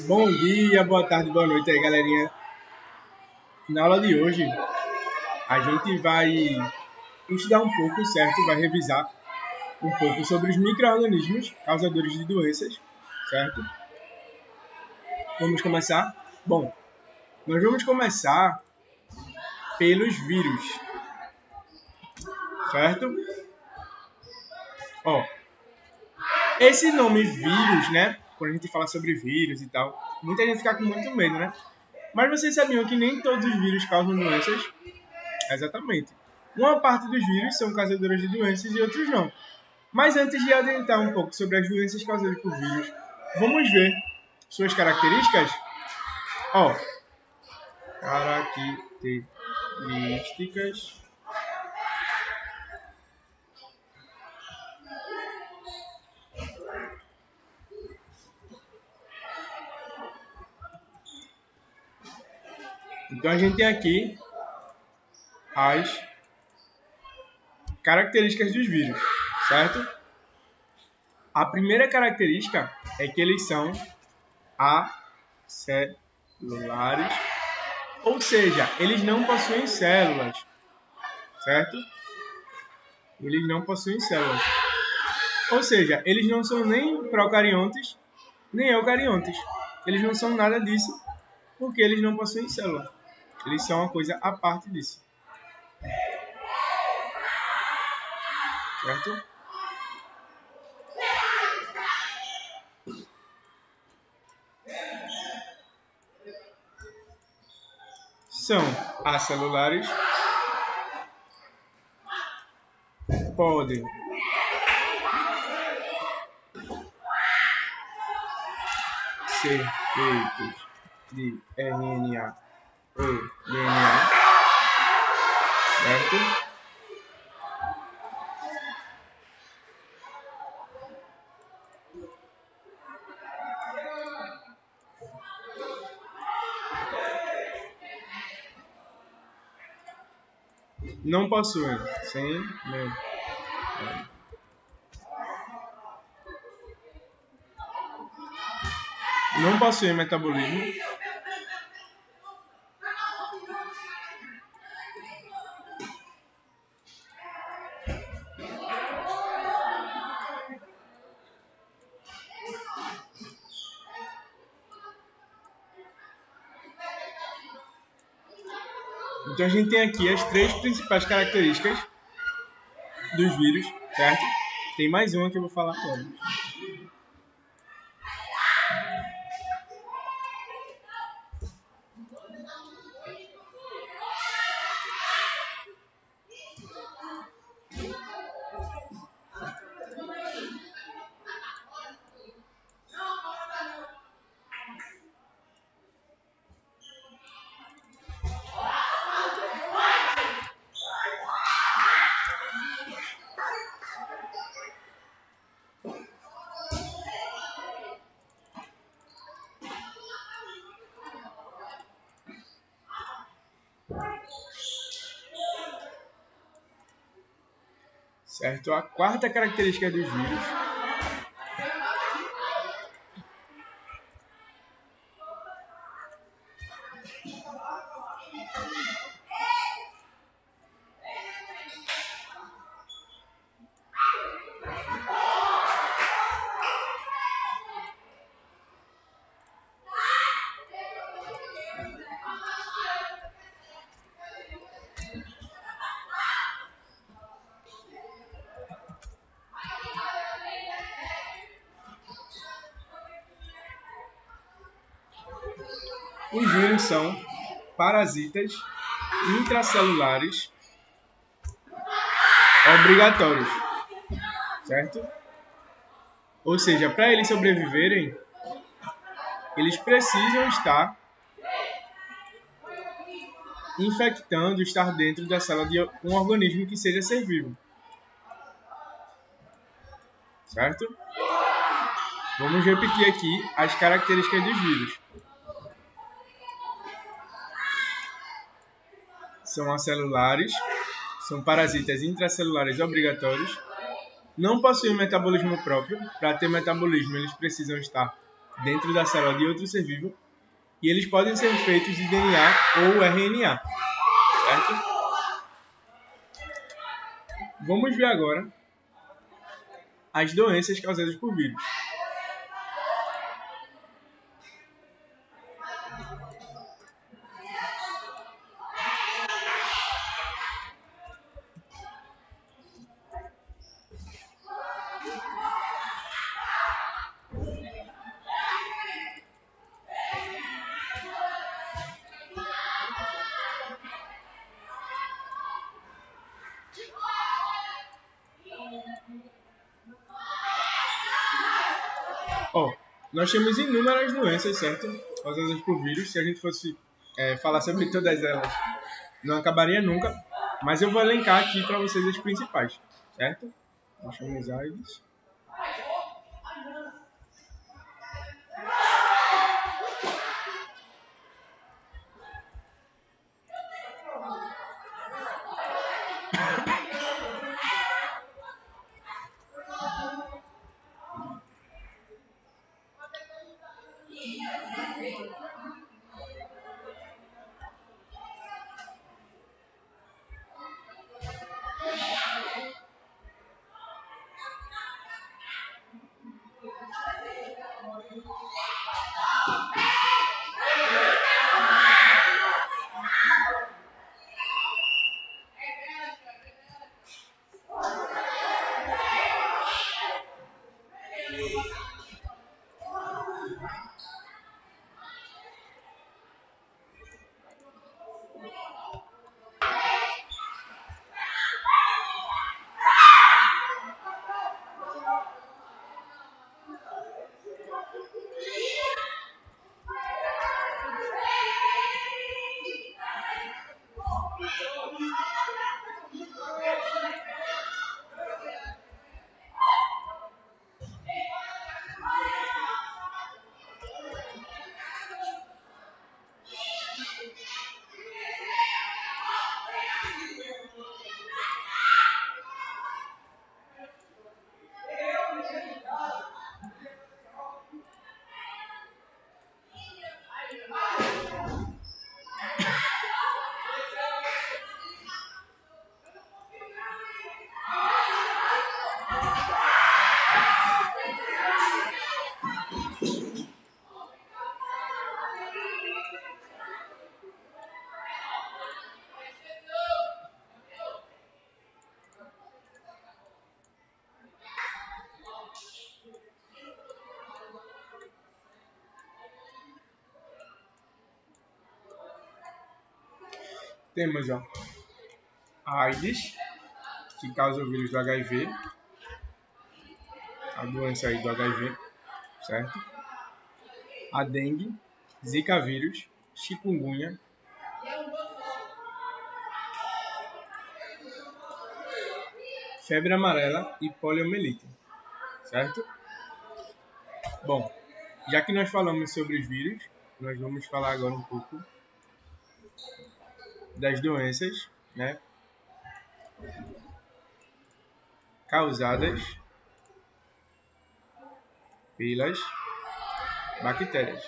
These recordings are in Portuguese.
Bom dia, boa tarde, boa noite aí, galerinha. Na aula de hoje, a gente vai estudar um pouco, certo? Vai revisar um pouco sobre os micro-organismos causadores de doenças, certo? Vamos começar? Bom, nós vamos começar pelos vírus, certo? Ó, esse nome vírus, né? Quando a gente fala sobre vírus e tal, muita gente fica com muito medo, né? Mas vocês sabiam que nem todos os vírus causam doenças? Exatamente. Uma parte dos vírus são causadores de doenças e outros não. Mas antes de adentrar um pouco sobre as doenças causadas por vírus, vamos ver suas características? Ó, características. Então a gente tem aqui as características dos vírus, certo? A primeira característica é que eles são acelulares, ou seja, eles não possuem células, certo? Eles não possuem células. Ou seja, eles não são nem procariontes, nem eucariontes. Eles não são nada disso, porque eles não possuem célula. Eles são uma coisa à parte disso. Certo? São acelulares, podem ser feitos de RNA ou DNA, certo? Não possuem, sem não possuem metabolismo, então a gente tem aqui as três principais características dos vírus, certo? Tem mais uma que eu vou falar agora. Certo? A quarta característica dos vírus Os vírus são parasitas intracelulares obrigatórios, certo? Ou seja, para eles sobreviverem, eles precisam estar infectando, estar dentro da célula de um organismo que seja ser vivo, certo? Vamos repetir aqui as características dos vírus. São acelulares, são parasitas intracelulares obrigatórios, não possuem metabolismo próprio. Para ter metabolismo, eles precisam estar dentro da célula de outro ser vivo e eles podem ser feitos de DNA ou RNA, certo? Vamos ver agora as doenças causadas por vírus. Nós temos inúmeras doenças, certo? Causadas por vírus. Se a gente fosse falar sobre todas elas, não acabaria nunca. Mas eu vou elencar aqui para vocês as principais, certo? Nós temos AIDS. Temos a AIDS, que causa o vírus do HIV, a doença aí do HIV, certo? A dengue, zika vírus, chikungunya, febre amarela e poliomielite, certo? Bom, já que nós falamos sobre os vírus, nós vamos falar agora um pouco das doenças, né, causadas pelas bactérias.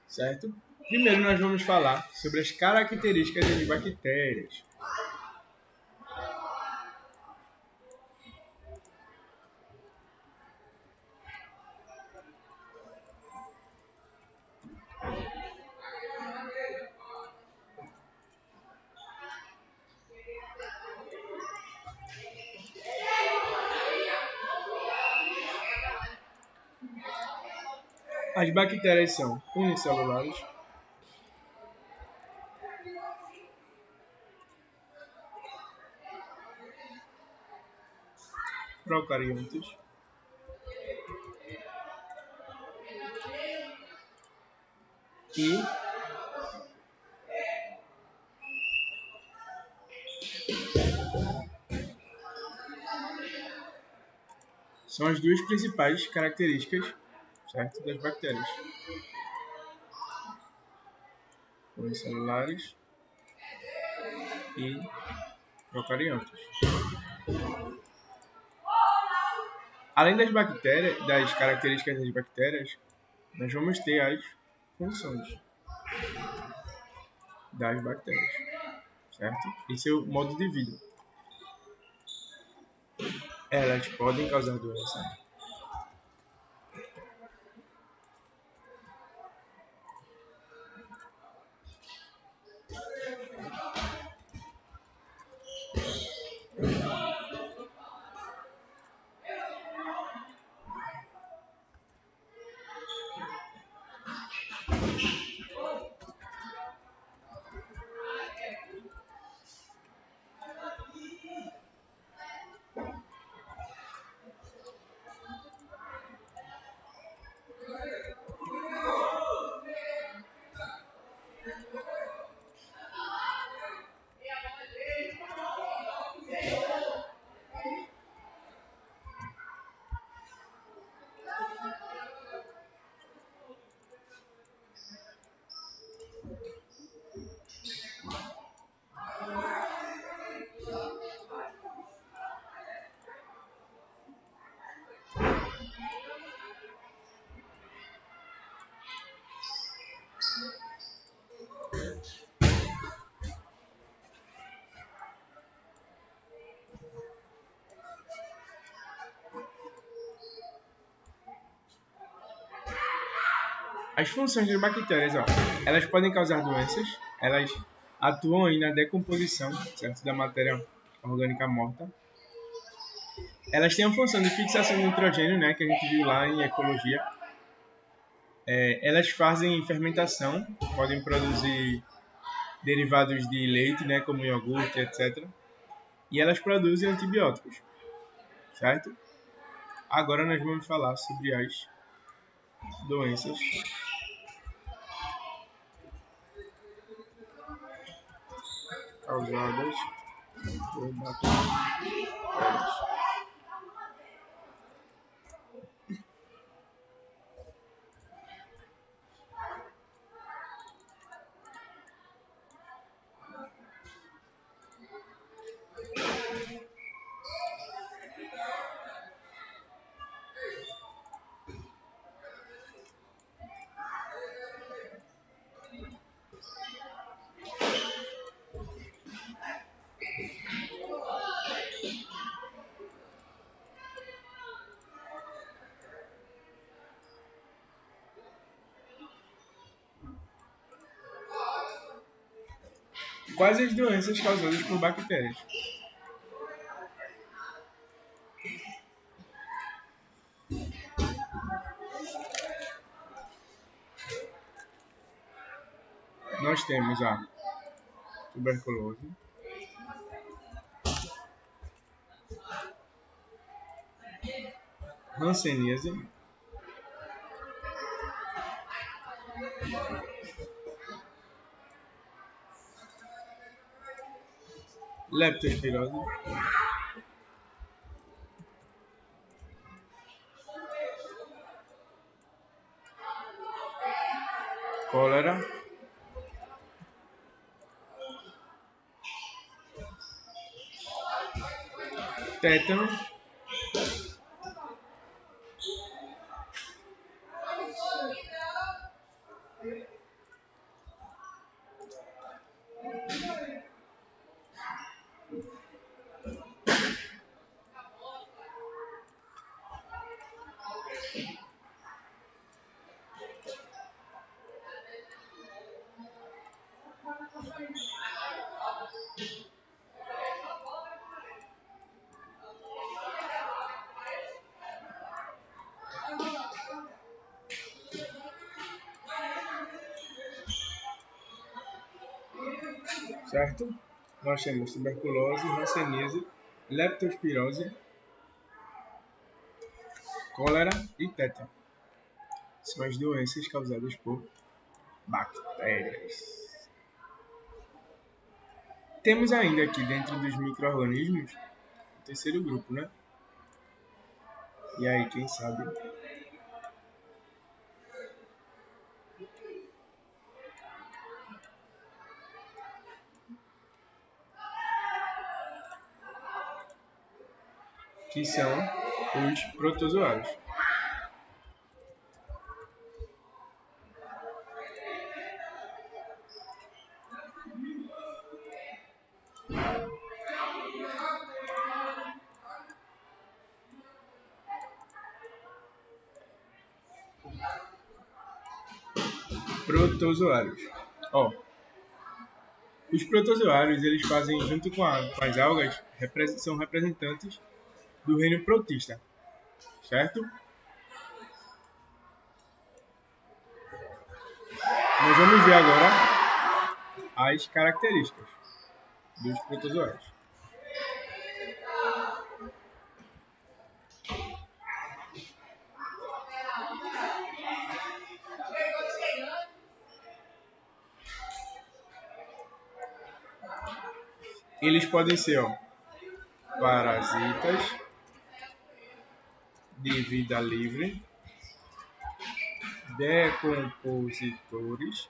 Certo? Primeiro nós vamos falar sobre as características das bactérias. As bactérias são unicelulares, procariontes, e são as duas principais características, certo? Das bactérias. Unicelulares e procariontas. Além das bactérias, das características das bactérias, nós vamos ter as funções das bactérias, certo? E seu modo de vida. Elas podem causar doença. As funções das bactérias, elas podem causar doenças, elas atuam aí na decomposição, certo, da matéria orgânica morta. Elas têm a função de fixação de nitrogênio, né, que a gente viu lá em ecologia. Elas fazem fermentação, podem produzir derivados de leite, né, como iogurte, etc. E elas produzem antibióticos, certo? Agora nós vamos falar sobre as doenças causadas por bactérias. Quais as doenças causadas por bactérias? Nós temos a tuberculose, hanseníase, leptospirose, cólera, tétano, certo? Nós temos tuberculose, hanseníase, leptospirose, cólera e tétano. São as doenças causadas por bactérias. Temos ainda aqui dentro dos micro-organismos o terceiro grupo, né? E aí, quem sabe? que são os protozoários. Protozoários. Os protozoários, eles fazem, junto com as algas, são representantes do reino protista, certo? Nós vamos ver agora as características dos protozoários. Eles podem ser parasitas de vida livre, decompositores,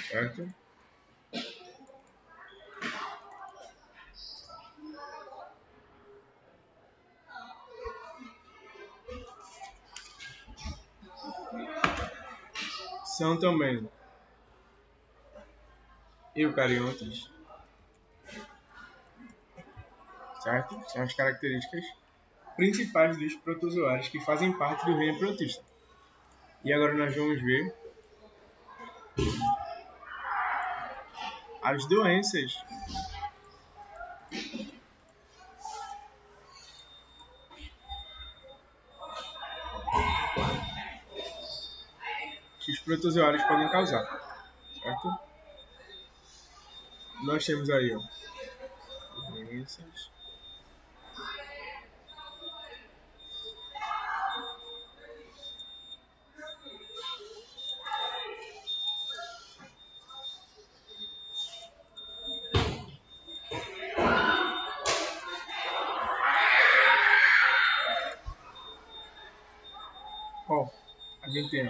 certo? São também eucariontes, certo? São as características principais dos protozoários que fazem parte do reino protista. E agora nós vamos ver as doenças que os protozoários podem causar, certo? Nós temos aí doenças a gente tem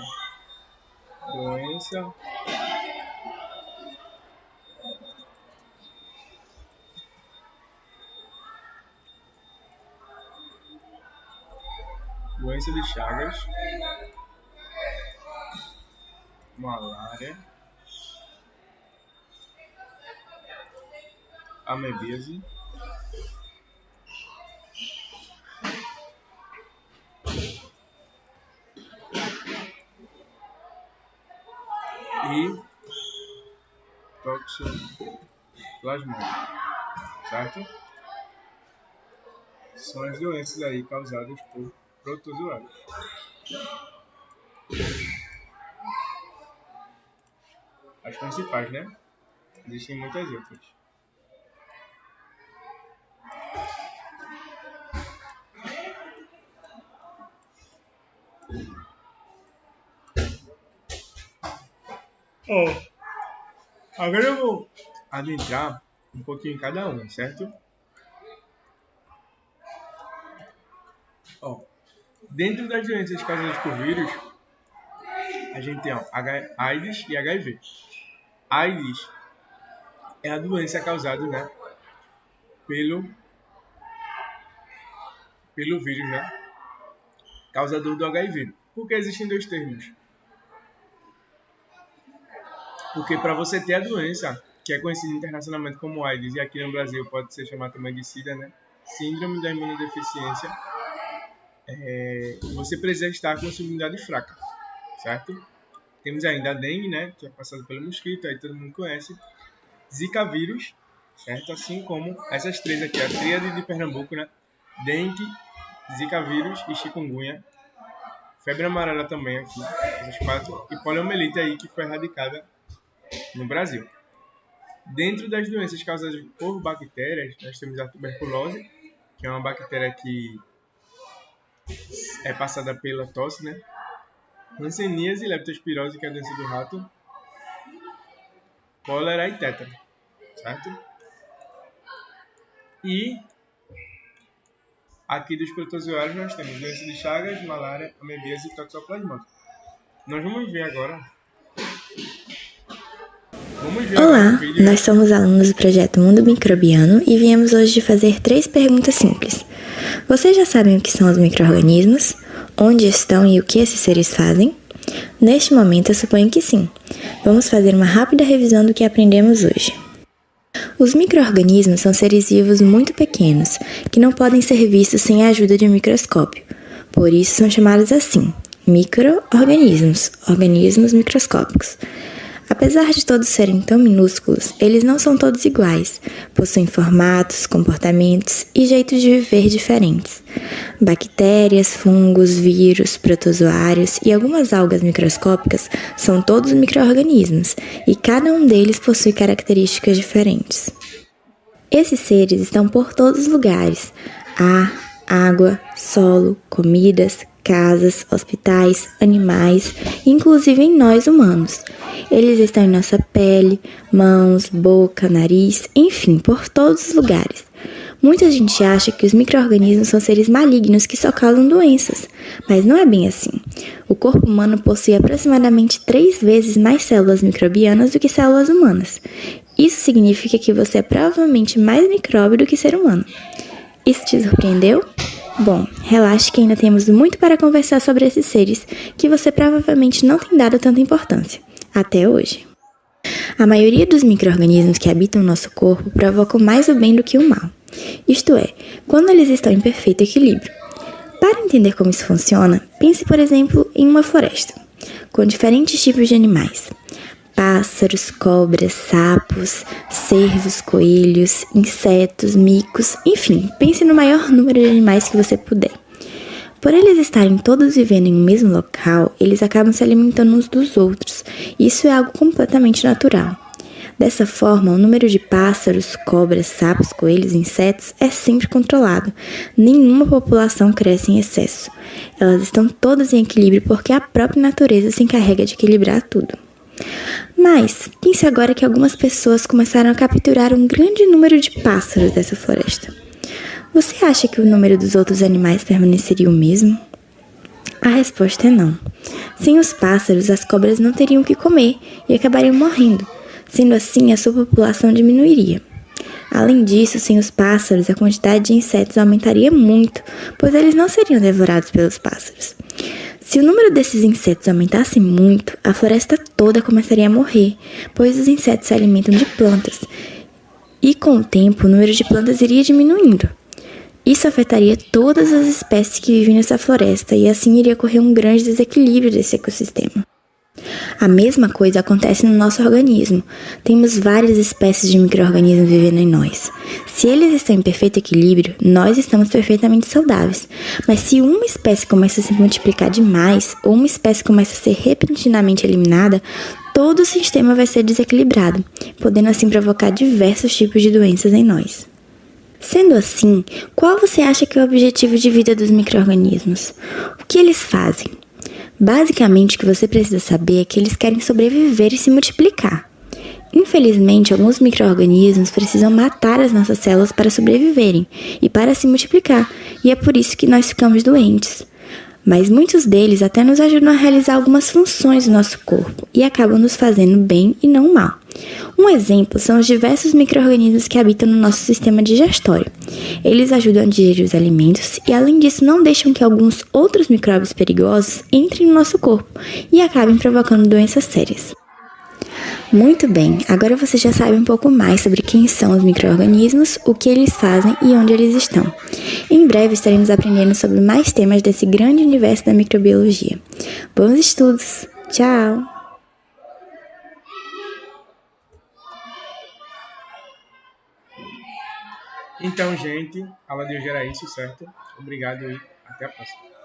doença de Chagas, malária, amebíase, e toxoplasmose, certo? São as doenças aí causadas por protozoários. As principais, né? Existem muitas outras. Agora eu vou adentrar um pouquinho em cada um, certo? Dentro das doenças causadas por vírus, a gente tem AIDS e HIV. AIDS é a doença causada, né, pelo vírus, né, causador do HIV. Por que existem dois termos? Porque para você ter a doença, que é conhecida internacionalmente como AIDS, e aqui no Brasil pode ser chamada também de SIDA, né, Síndrome da Imunodeficiência, você precisa estar com sua imunidade fraca, certo? Temos ainda a dengue, né, que é passada pelo mosquito, aí todo mundo conhece. Zika vírus, certo? Assim como essas três aqui, a tríade de Pernambuco, né? Dengue, Zika vírus e chikungunya. Febre amarela também aqui, essas quatro. E poliomielite aí, que foi erradicada no Brasil. Dentro das doenças causadas por bactérias, nós temos a tuberculose, que é uma bactéria que é passada pela tosse, né? Hanseníase e leptospirose, que é a doença do rato. Cólera e tétano, certo? E aqui dos protozoários nós temos doença de Chagas, malária, amebíase e toxoplasmose. Nós vamos ver agora Vamos ver agora um Olá, vídeo. nós somos alunos do projeto Mundo Microbiano e viemos hoje fazer 3 perguntas simples. Vocês já sabem o que são os micro-organismos? Onde estão e o que esses seres fazem? Neste momento, eu suponho que sim. Vamos fazer uma rápida revisão do que aprendemos hoje. Os micro-organismos são seres vivos muito pequenos, que não podem ser vistos sem a ajuda de um microscópio. Por isso são chamados assim, micro-organismos, organismos microscópicos. Apesar de todos serem tão minúsculos, eles não são todos iguais, possuem formatos, comportamentos e jeitos de viver diferentes. Bactérias, fungos, vírus, protozoários e algumas algas microscópicas são todos micro-organismos, e cada um deles possui características diferentes. Esses seres estão por todos os lugares: ar, água, solo, comidas, casas, hospitais, animais, inclusive em nós humanos. Eles estão em nossa pele, mãos, boca, nariz, enfim, por todos os lugares. Muita gente acha que os micro-organismos são seres malignos que só causam doenças, mas não é bem assim. O corpo humano possui aproximadamente 3 vezes mais células microbianas do que células humanas. Isso significa que você é provavelmente mais micróbio do que ser humano. Isso te surpreendeu? Bom, relaxe que ainda temos muito para conversar sobre esses seres que você provavelmente não tem dado tanta importância, até hoje. A maioria dos micro-organismos que habitam o nosso corpo provocam mais o bem do que o mal. Isto é, quando eles estão em perfeito equilíbrio. Para entender como isso funciona, pense, por exemplo, em uma floresta, com diferentes tipos de animais. Pássaros, cobras, sapos, cervos, coelhos, insetos, micos, enfim, pense no maior número de animais que você puder. Por eles estarem todos vivendo em um mesmo local, eles acabam se alimentando uns dos outros. Isso é algo completamente natural. Dessa forma, o número de pássaros, cobras, sapos, coelhos e insetos é sempre controlado. Nenhuma população cresce em excesso. Elas estão todas em equilíbrio porque a própria natureza se encarrega de equilibrar tudo. Mas, pense agora que algumas pessoas começaram a capturar um grande número de pássaros dessa floresta. Você acha que o número dos outros animais permaneceria o mesmo? A resposta é não. Sem os pássaros, as cobras não teriam o que comer e acabariam morrendo. Sendo assim, a sua população diminuiria. Além disso, sem os pássaros, a quantidade de insetos aumentaria muito, pois eles não seriam devorados pelos pássaros. Se o número desses insetos aumentasse muito, a floresta toda começaria a morrer, pois os insetos se alimentam de plantas. E com o tempo, o número de plantas iria diminuindo. Isso afetaria todas as espécies que vivem nessa floresta e assim iria ocorrer um grande desequilíbrio desse ecossistema. A mesma coisa acontece no nosso organismo. Temos várias espécies de micro-organismos vivendo em nós. Se eles estão em perfeito equilíbrio, nós estamos perfeitamente saudáveis. Mas se uma espécie começa a se multiplicar demais ou uma espécie começa a ser repentinamente eliminada, todo o sistema vai ser desequilibrado, podendo assim provocar diversos tipos de doenças em nós. Sendo assim, qual você acha que é o objetivo de vida dos micro-organismos? O que eles fazem? Basicamente, o que você precisa saber é que eles querem sobreviver e se multiplicar. Infelizmente, alguns micro-organismos precisam matar as nossas células para sobreviverem e para se multiplicar, e é por isso que nós ficamos doentes. Mas muitos deles até nos ajudam a realizar algumas funções do nosso corpo e acabam nos fazendo bem e não mal. Um exemplo são os diversos micro-organismos que habitam no nosso sistema digestório. Eles ajudam a digerir os alimentos e, além disso, não deixam que alguns outros micróbios perigosos entrem no nosso corpo e acabem provocando doenças sérias. Muito bem, agora você já sabe um pouco mais sobre quem são os micro-organismos, o que eles fazem e onde eles estão. Em breve estaremos aprendendo sobre mais temas desse grande universo da microbiologia. Bons estudos! Tchau! Então, gente, a aula de hoje era isso, certo? Obrigado e até a próxima.